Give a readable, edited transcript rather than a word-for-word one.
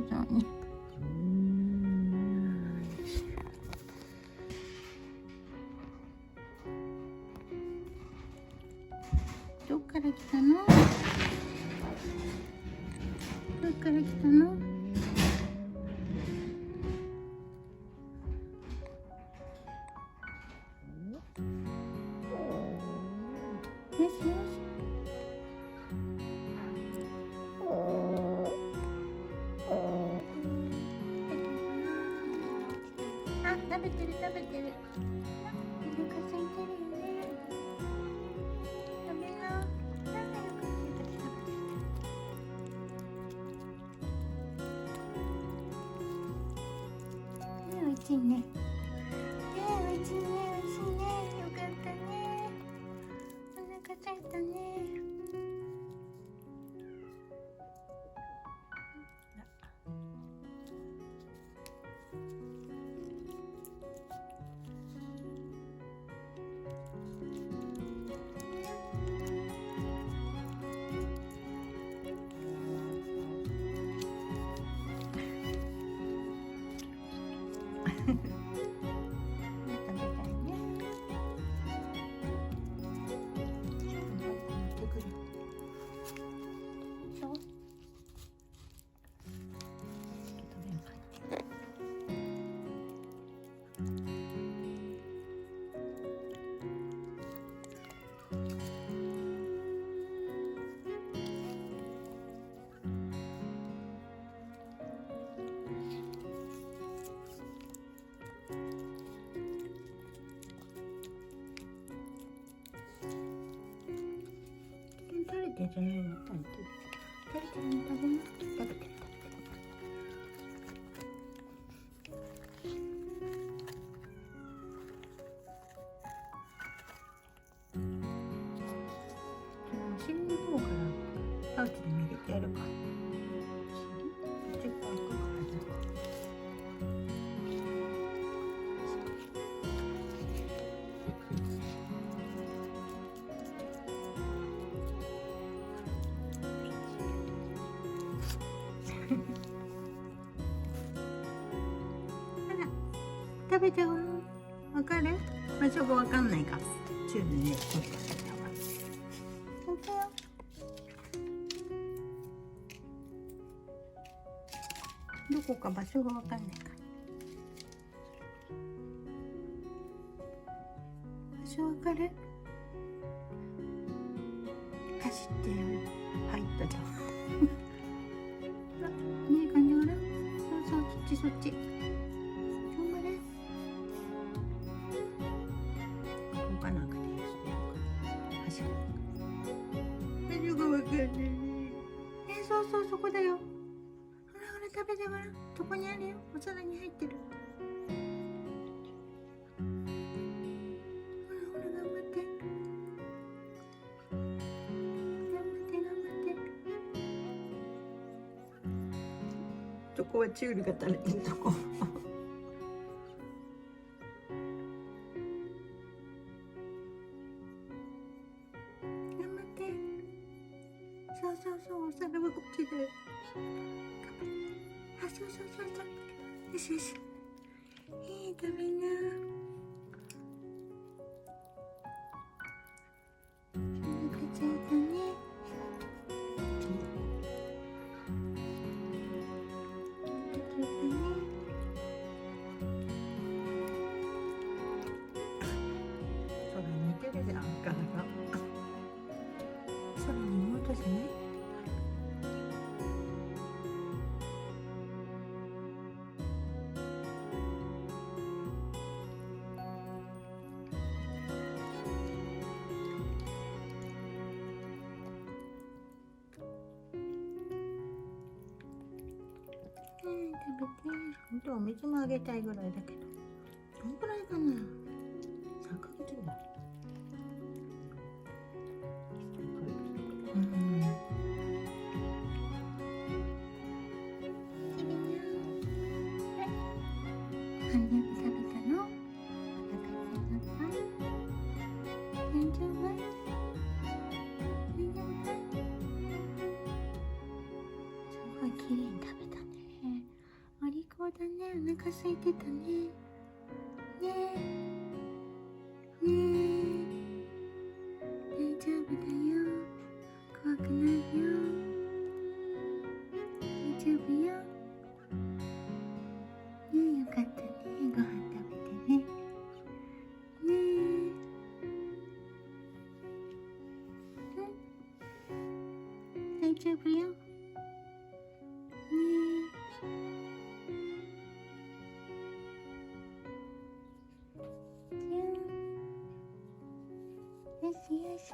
そうに。どっから来たの？どっから来たの？よしよし。あ、食べてる食べてる。お腹空いてるよね。食べな。早く食べて。おいしいね。おいしいね、おいしいね。よかったね。お腹空いたね。食べてるよ。食べてる。食べてる。食べる。食べてる。お尻の方からパウチでも入れてやるか。ちょっと開くから食べちゃうの？わかる？場所がわかんないか。チューブね、こうやって食べた方がいい。本当よ。どこか場所がわかんないから。場所わかる？走って入ったじゃん。ねえ、感じほら。そうそう、そっちそっち。そうそう、そこだよ。ほらほら、食べてごらん。そこにあるよ。お皿に入ってる。ほらほら、頑張って。頑張って頑張って。そこはチュールが垂れてるとこ。そうそうそう、お皿はこっちで。あ、そうそうそうそう。よしよし。食べな。お腹ついたね。空似てるじゃん、柄が。空に妹じゃない？食べて。本当はお水もあげたいぐらいだけど。どんくらいかな。3ヶ月ぐらい。食べたの？大丈夫？すごい綺麗に食べたね。たね、お腹空いてたね。ねえ、ねえ、大丈夫だよ。怖くないよ。大丈夫よ。ねえ、よかったね。ご飯食べてね。ねえ、大丈夫よ。ねえ。よしよし。